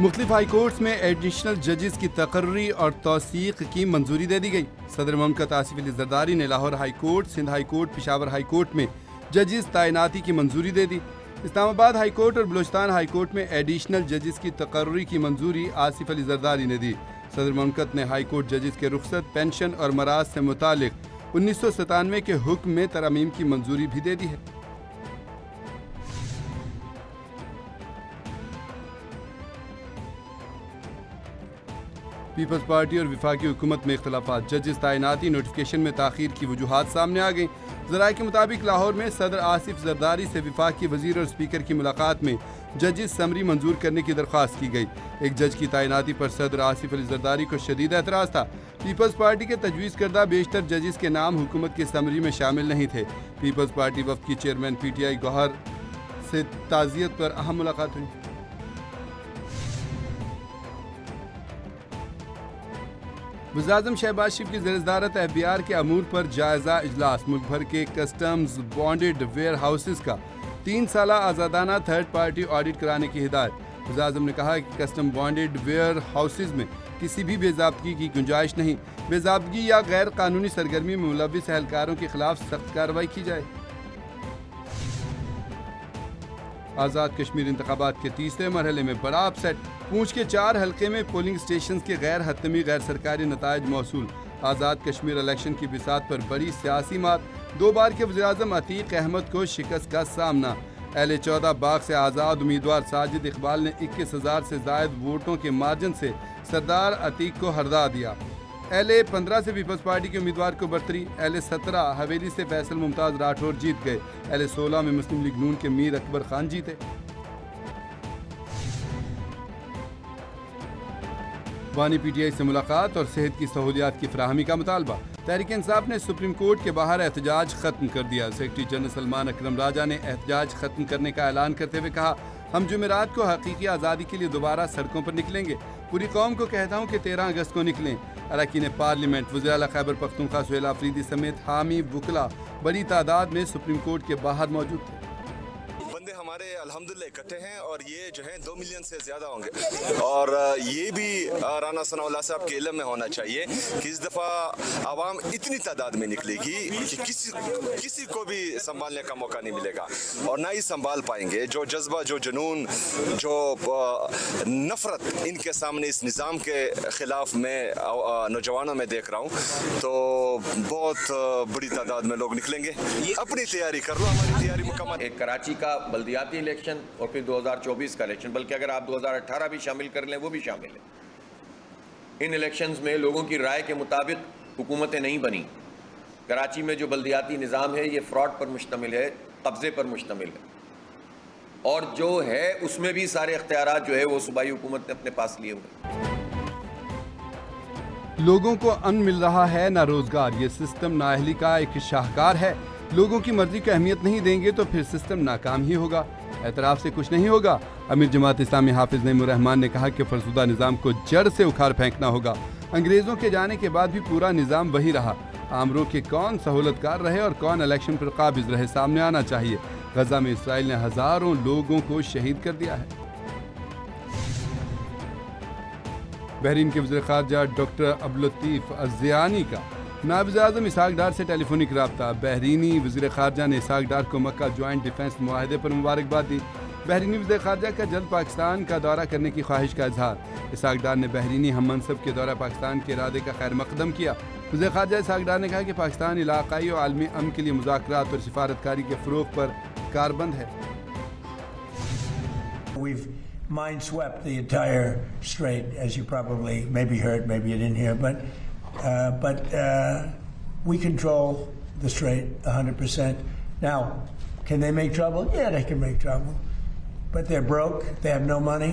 مختلف high courts میں additional ججز کی تقرری اور توثیق کی منظوری دے دی گئی۔ صدر مملکت آصف علی زرداری نے Lahore high court, Sindh high court, Peshawar high court میں ججز تعیناتی کی منظوری دے دی۔ اسلام آباد ہائی کورٹ اور بلوچستان ہائی کورٹ میں ایڈیشنل ججز کی تقرری کی منظوری آصف علی زرداری نے دی۔ صدر مملکت نے ہائی کورٹ ججز کے رخصت، پینشن اور مراعات سے متعلق 1997 کے حکم میں ترامیم کی منظوری بھی دے دی ہے۔ پیپلز پارٹی اور وفاقی حکومت میں اختلافات، ججز تعیناتی نوٹیفکیشن میں تاخیر کی وجوہات سامنے آ گئیں۔ ذرائع کے مطابق لاہور میں صدر آصف زرداری سے وفاق کے وزیر اور اسپیکر کی ملاقات میں ججز سمری منظور کرنے کی درخواست کی گئی۔ ایک جج کی تعیناتی پر صدر آصف علی زرداری کو شدید اعتراض تھا۔ پیپلز پارٹی کے تجویز کردہ بیشتر ججز کے نام حکومت کی سمری میں شامل نہیں تھے۔ پیپلز پارٹی وفد کی چیئرمین پی ٹی آئی گوہر سے تعزیت پر اہم ملاقات ہوئی۔ وزیراعظم شہباز شریف کی زیر صدارت FBR کے امور پر جائزہ اجلاس، ملک بھر کے کسٹمز بانڈڈ ویئر ہاؤسز کا 3 سالہ آزادانہ تھرڈ پارٹی آڈٹ کرانے کی ہدایت۔ وزیراعظم نے کہا کہ کسٹم بانڈڈ ویئر ہاؤسز میں کسی بھی بے ضابطگی کی گنجائش نہیں، بے ضابطگی یا غیر قانونی سرگرمی میں ملوث اہلکاروں کے خلاف سخت کارروائی کی جائے۔ آزاد کشمیر انتخابات کے تیسرے مرحلے میں بڑا اپ سیٹ، پونچھ کے 4 حلقے میں پولنگ سٹیشنز کے غیر حتمی غیر سرکاری نتائج موصول۔ آزاد کشمیر الیکشن کی بساط پر بڑی سیاسی مار، 2 بار کے وزیراعظم عتیق احمد کو شکست کا سامنا۔ اہل 14 باغ سے آزاد امیدوار ساجد اقبال نے 21,000 سے زائد ووٹوں کے مارجن سے سردار عتیق کو ہرا دیا۔ اہل 15 سے پیپلز پارٹی کے امیدوار کو برتری، اہل 17 حویلی سے فیصل ممتاز راٹھور جیت گئے، اہل 16 میں مسلم لیگ نون کے میر اکبر خان جیتے۔ وانی پی ٹی آئی سے ملاقات اور صحت کی سہولیات کی فراہمی کا مطالبہ، تحریک انصاف نے سپریم کورٹ کے باہر احتجاج ختم کر دیا۔ سیکرٹری جنرل سلمان اکرم راجہ نے احتجاج ختم کرنے کا اعلان کرتے ہوئے کہا، ہم جمعرات کو حقیقی آزادی کے لیے دوبارہ سڑکوں پر نکلیں گے۔ پوری قوم کو کہتا ہوں کہ 13 اگست کو نکلیں۔ اراکین پارلیمنٹ، وزیر اعلیٰ خیبر پختونخوا سہیل آفریدی سمیت حامی وکلاء بڑی تعداد میں سپریم کورٹ کے باہر موجود تھے۔ بندے ہمارے الحمدللہ اکٹھے ہیں اور یہ جو ہیں 2 ملین سے زیادہ ہوں گے، اور یہ بھی رانا ثناء اللہ صاحب کے علم میں ہونا چاہیے کہ اس دفعہ عوام اتنی تعداد میں نکلے گی کہ کسی کو بھی سنبھالنے کا موقع نہیں ملے گا اور نہ ہی سنبھال پائیں گے۔ جو جذبہ، جو جنون، جو نفرت ان کے سامنے اس نظام کے خلاف میں نوجوانوں میں دیکھ رہا ہوں، تو بہت بڑی تعداد میں لوگ نکلیں گے۔ اپنی تیاری کر لو، ہماری تیاری مکمل۔ ایک کراچی کا بلدیاتی الیکشن اور پھر 2024 کا الیکشن، بلکہ اگر آپ 2018 بھی شامل کر لیں وہ بھی شامل ہے۔ ان الیکشنز میں لوگوں کی رائے کے مطابق حکومتیں نہیں بنی۔ کراچی میں جو بلدیاتی نظام ہے یہ فراڈ پر مشتمل ہے، قبضے پر مشتمل ہے، اور جو ہے اس میں بھی سارے اختیارات جو ہے وہ صوبائی حکومت نے اپنے پاس لیے ہوئے۔ لوگوں کو ان مل رہا ہے نہ روزگار، یہ سسٹم نااہلی کا ایک شاہکار ہے۔ لوگوں کی مرضی کو اہمیت نہیں دیں گے تو پھر سسٹم ناکام ہی ہوگا، اعتراف سے کچھ نہیں ہوگا۔ امیر جماعت اسلامی حافظ نعیم الرحمان نے کہا کہ فرسودہ نظام کو جڑ سے اکھاڑ پھینکنا ہوگا۔ انگریزوں کے جانے کے بعد بھی پورا نظام وہی رہا۔ آمروں کے کون سہولت کار رہے اور کون الیکشن پر قابض رہے سامنے آنا چاہیے۔ غزہ میں اسرائیل نے ہزاروں لوگوں کو شہید کر دیا ہے۔ بحرین کے وزیر خارجہ ڈاکٹر عبداللطیف الزیانی کا نائب وزیر اعظم اسحاق ڈار سے ٹیلی فونک رابطہ۔ بحرینی وزیر خارجہ نے اسحاق ڈار کو مکہ جوائنٹ ڈیفنس معاہدے پر مبارکباد دی۔ بحرینی وزیر خارجہ کا جلد پاکستان کا دورہ کرنے کی خواہش کا اظہار۔ اسحاق ڈار نے بحرینی ہم منصب کے دورہ پاکستان کے ارادے کا خیر مقدم کیا۔ وزیر خارجہ اسحاق ڈار نے کہا کہ پاکستان علاقائی اور عالمی امن کے لیے مذاکرات اور سفارتکاری کے فروغ پر کاربند ہے۔ Mineswept the entire strait, as you probably maybe heard, maybe you didn't hear, but we control the strait 100%. Now, can they make trouble? Yeah, they can make trouble, but they're broke. They have no money.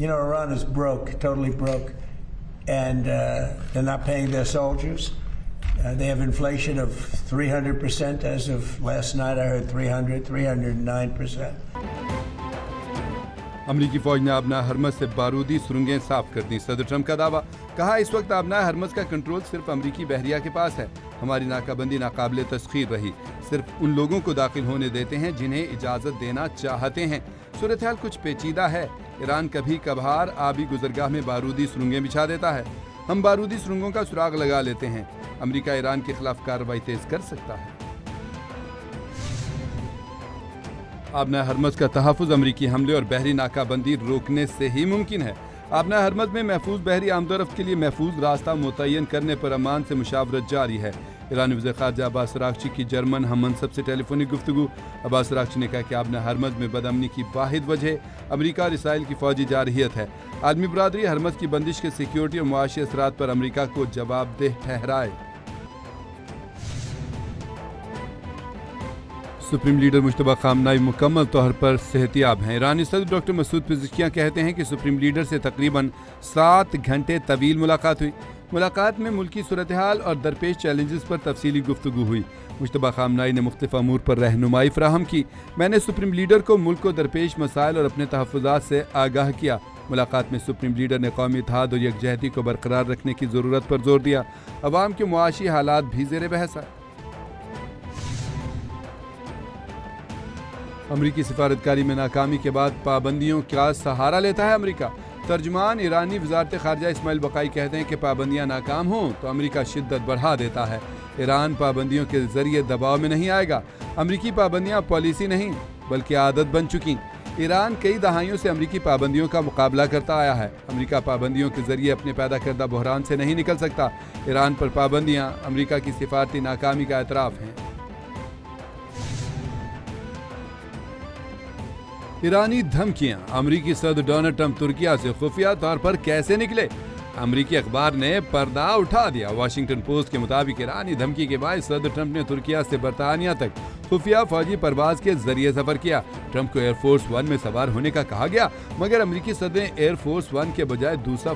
You know, Iran is broke, totally broke, and they're not paying their soldiers. They have inflation of 300%. As of last night, I heard 309%. امریکی فوج نے آبنائے Hormuz سے بارودی سرنگیں صاف کر دیں۔ صدر Trump کا دعویٰ، کہا اس وقت آبنائے ہرمز کا کنٹرول صرف امریکی بحریہ کے پاس ہے۔ ہماری ناکہ بندی ناقابل تسخیر رہی، صرف ان لوگوں کو داخل ہونے دیتے ہیں جنہیں اجازت دینا چاہتے ہیں۔ صورتحال کچھ پیچیدہ ہے۔ ایران کبھی کبھار آبی گزرگاہ میں بارودی سرنگیں بچھا دیتا ہے، ہم بارودی سرنگوں کا سراغ لگا لیتے ہیں۔ امریکہ ایران کے خلاف کارروائی تیز کر سکتا ہے۔ آبنہ ہرمز کا تحفظ امریکی حملے اور بحری ناکہ بندی روکنے سے ہی ممکن ہے۔ آبنہ ہرمز میں محفوظ بحری آمد و رفت کے لیے محفوظ راستہ متعین کرنے پر عمان سے مشاورت جاری ہے۔ ایرانی وزیر خارجہ عباس اراغچی کی جرمن ہم منصب سے ٹیلی فونک گفتگو۔ عباس اراغچی نے کہا کہ آبنہ ہرمز میں بدامنی کی واحد وجہ امریکہ اور اسرائیل کی فوجی جارحیت ہے۔ عالمی برادری ہرمز کی بندش کے سیکیورٹی اور معاشی اثرات پر امریکہ کو جواب دہ ٹھہرائے۔ سپریم لیڈر مجتبیٰ خامنہئی مکمل طور پر صحت یاب ہیں۔ ایرانی صدر ڈاکٹر مسعود پزشکیان کہتے ہیں کہ سپریم لیڈر سے تقریباً 7 گھنٹے طویل ملاقات ہوئی۔ ملاقات میں ملکی صورتحال اور درپیش چیلنجز پر تفصیلی گفتگو ہوئی۔ مجتبیٰ خامنہئی نے مختلف امور پر رہنمائی فراہم کی۔ میں نے سپریم لیڈر کو ملک کو درپیش مسائل اور اپنے تحفظات سے آگاہ کیا۔ ملاقات میں سپریم لیڈر نے قومی اتحاد اور یکجہتی کو برقرار رکھنے کی ضرورت پر زور دیا۔ عوام کے معاشی حالات بھی زیر بحث آئے۔ امریکی سفارتکاری میں ناکامی کے بعد پابندیوں کا سہارا لیتا ہے امریکہ۔ ترجمان ایرانی وزارت خارجہ اسماعیل بقائی کہتے ہیں کہ پابندیاں ناکام ہوں تو امریکہ شدت بڑھا دیتا ہے۔ ایران پابندیوں کے ذریعے دباؤ میں نہیں آئے گا۔ امریکی پابندیاں پالیسی نہیں بلکہ عادت بن چکی۔ ایران کئی دہائیوں سے امریکی پابندیوں کا مقابلہ کرتا آیا ہے۔ امریکہ پابندیوں کے ذریعے اپنے پیدا کردہ بحران سے نہیں نکل سکتا۔ ایران پر پابندیاں امریکہ کی سفارتی ناکامی کا اعتراف ہیں۔ ایرانی دھمکیاں، امریکی صدر ڈونلڈ ٹرمپ ترکیہ سے خفیہ طور پر کیسے نکلے؟ امریکی اخبار نے پردہ اٹھا دیا۔ واشنگٹن پوسٹ کے مطابق ایرانی دھمکی کے باعث صدر ٹرمپ نے ترکیہ سے برطانیہ تک خفیہ فوجی پرواز کے ذریعے سفر کیا۔ ٹرمپ کو ایئر فورس 1 میں سوار ہونے کا کہا گیا، مگر امریکی صدر نے ایئر فورس 1 کے بجائے دوسرا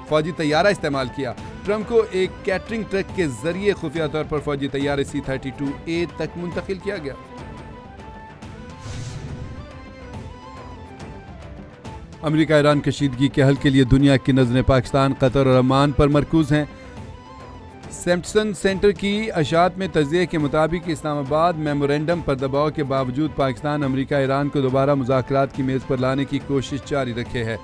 فوجی طیارہ استعمال کیا۔ ٹرمپ کو ایک کیٹرنگ ٹرک کے ذریعے خفیہ طور پر فوجی طیارے C-32A تک منتقل کیا گیا۔ امریکہ ایران کشیدگی کے حل کے لیے دنیا کی نظریں پاکستان، قطر اور عمان پر مرکوز ہیں۔ سیمپسن سینٹر کی اشاعت میں تجزیے کے مطابق اسلام آباد میمورنڈم پر دباؤ کے باوجود پاکستان امریکہ ایران کو دوبارہ مذاکرات کی میز پر لانے کی کوشش جاری رکھے ہے۔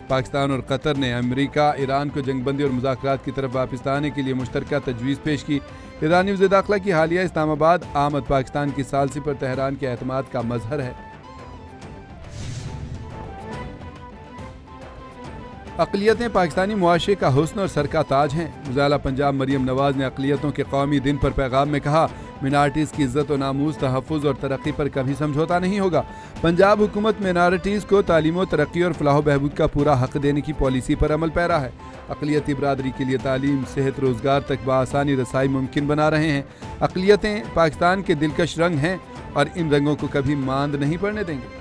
پاکستان اور قطر نے امریکہ ایران کو جنگ بندی اور مذاکرات کی طرف واپس لانے کے لیے مشترکہ تجویز پیش کی۔ ایرانی وزیر داخلہ کی حالیہ اسلام آباد آمد پاکستان کی ثالثی پر تہران کے اعتماد کا مظہر ہے۔ اقلیتیں پاکستانی معاشرے کا حسن اور سر کا تاج ہیں۔ وزیر اعلیٰ پنجاب مریم نواز نے اقلیتوں کے قومی دن پر پیغام میں کہا، مینارٹیز کی عزت و ناموس، تحفظ اور ترقی پر کبھی سمجھوتا نہیں ہوگا۔ پنجاب حکومت مینارٹیز کو تعلیم و ترقی اور فلاح و بہبود کا پورا حق دینے کی پالیسی پر عمل پیرا ہے۔ اقلیتی برادری کے لیے تعلیم، صحت، روزگار تک بآسانی رسائی ممکن بنا رہے ہیں۔ اقلیتیں پاکستان کے دلکش رنگ ہیں اور ان رنگوں کو کبھی ماند نہیں پڑنے دیں گے۔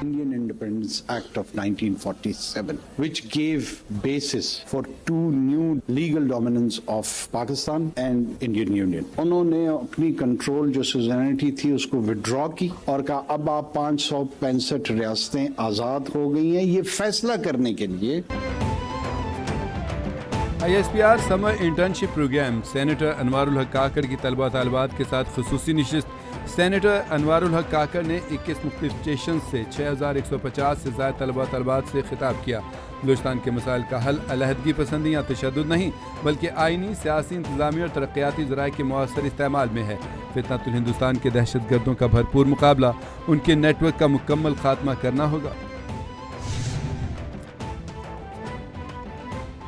Indian Independence Act of 1947, which gave basis for 2 new legal dominance of Pakistan and Indian Union. انہوں نے اپنی کنٹرول جو سوزرینٹی تھی اس کو withdraw کی اور کہا اب آپ 565 ریاستیں آزاد ہو گئی ہیں یہ فیصلہ کرنے کے لیے۔ ISPR سمر انٹرنشپ پروگرام، سینیٹر انوار الحق کاکڑ کی طلبہ طالبات کے ساتھ خصوصی نشست۔ سینیٹر انوار الحق کاکڑ نے 21 مختلف اسٹیشن سے 6150 سے زائد طلبہ طالبات سے خطاب کیا۔ بلوچستان کے مسائل کا حل علیحدگی پسندی یا تشدد نہیں بلکہ آئینی، سیاسی، انتظامی اور ترقیاتی ذرائع کے مؤثر استعمال میں ہے۔ فتنۃ الہندوستان کے دہشت گردوں کا بھرپور مقابلہ، ان کے نیٹ ورک کا مکمل خاتمہ کرنا ہوگا۔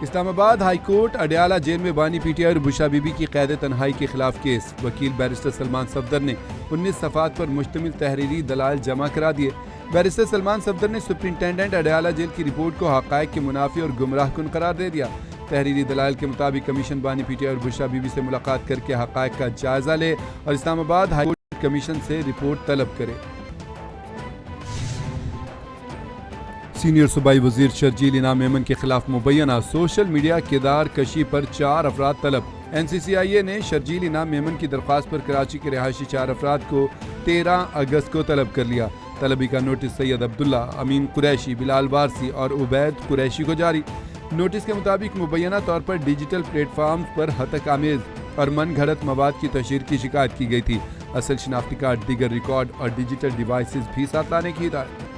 اسلام آباد ہائی کورٹ اڈیالہ جیل میں بانی پی ٹی آئی اور بشرا بی بی کی قید تنہائی کے خلاف کیس۔ وکیل بیرسٹر سلمان صفدر نے 19 صفحات پر مشتمل تحریری دلائل جمع کرا دیے۔ بیرسٹر سلمان صفدر نے سپرنٹینڈنٹ اڈیالہ جیل کی رپورٹ کو حقائق کے منافی اور گمراہ کن قرار دے دیا۔ تحریری دلائل کے مطابق کمیشن بانی پی ٹی آئی اور بشرا بی بی سے ملاقات کر کے حقائق کا جائزہ لے اور اسلام آباد ہائی کورٹ کمیشن سے رپورٹ طلب کرے۔ سینئر صوبائی وزیر شرجیل انعام میمن کے خلاف مبینہ سوشل میڈیا کردار کشی پر 4 افراد طلب۔ NCCIA نے شرجیل انعام میمن کی درخواست پر کراچی کے رہائشی 4 افراد کو 13 اگست کو طلب کر لیا۔ طلبی کا نوٹس سید عبداللہ، امین قریشی، بلال وارسی اور عبید قریشی کو جاری۔ نوٹس کے مطابق مبینہ طور پر ڈیجیٹل پلیٹ فارمز پر ہتک آمیز اور من گھڑت مواد کی تشہیر کی شکایت کی گئی تھی. اصل شناختی کارڈ، دیگر ریکارڈ اور ڈیجیٹل ڈیوائسز بھی ساتھ لانے کی ہدایت.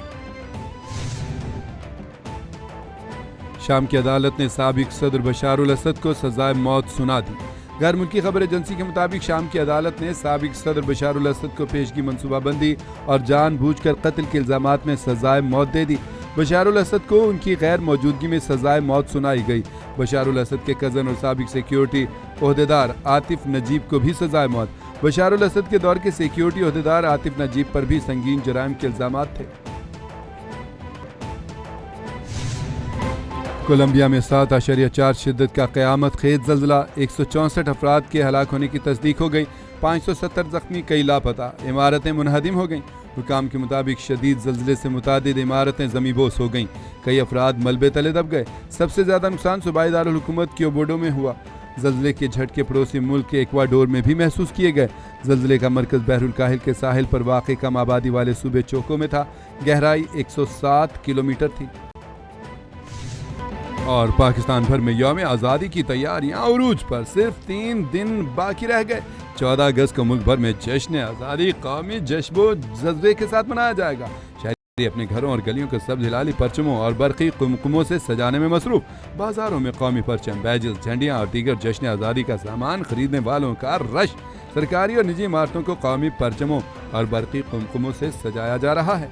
شام کی عدالت نے سابق صدر بشار الاسد کو سزائے موت سنا دی. غیر ملکی خبر ایجنسی کے مطابق شام کی عدالت نے سابق صدر بشار الاسد کو پیشگی منصوبہ بندی اور جان بوجھ کر قتل کے الزامات میں سزائے موت دے دی. بشار الاسد کو ان کی غیر موجودگی میں سزائے موت سنائی گئی. بشار الاسد کے کزن اور سابق سیکیورٹی عہدیدار عاطف نجیب کو بھی سزائے موت. بشار الاسد کے دور کے سیکیورٹی عہدیدار عاطف نجیب پر بھی سنگین جرائم کے الزامات تھے. کولمبیا میں 7.4 شدت کا قیامت خیز زلزلہ، 164 افراد کے ہلاک ہونے کی تصدیق ہو گئی، 570 زخمی، کئی لاپتہ، عمارتیں منہدم ہو گئیں. حکام کے مطابق شدید زلزلے سے متعدد عمارتیں زمیں بوس ہو گئیں، کئی افراد ملبے تلے دب گئے. سب سے زیادہ نقصان صوبائی دارالحکومت کیوبوڈو میں ہوا. زلزلے کے جھٹکے پڑوسی ملک کے ایکواڈور میں بھی محسوس کیے گئے. زلزلے کا مرکز بحر الکاہل کے ساحل پر واقع کم آبادی والے صوبے چوکو میں تھا. گہرائی 107 کلومیٹر تھی. اور پاکستان بھر میں یوم آزادی کی تیاریاں عروج پر، صرف 3 دن باقی رہ گئے. 14 اگست کو ملک بھر میں جشن آزادی قومی جشن و جذبے کے ساتھ منایا جائے گا. شہری اپنے گھروں اور گلیوں کو سبز ہلالی پرچموں اور برقی قمقموں سے سجانے میں مصروف. بازاروں میں قومی پرچم، بیجز، جھنڈیاں اور دیگر جشن آزادی کا سامان خریدنے والوں کا رش. سرکاری اور نجی عمارتوں کو قومی پرچموں اور برقی قمقموں سے سجایا جا رہا ہے.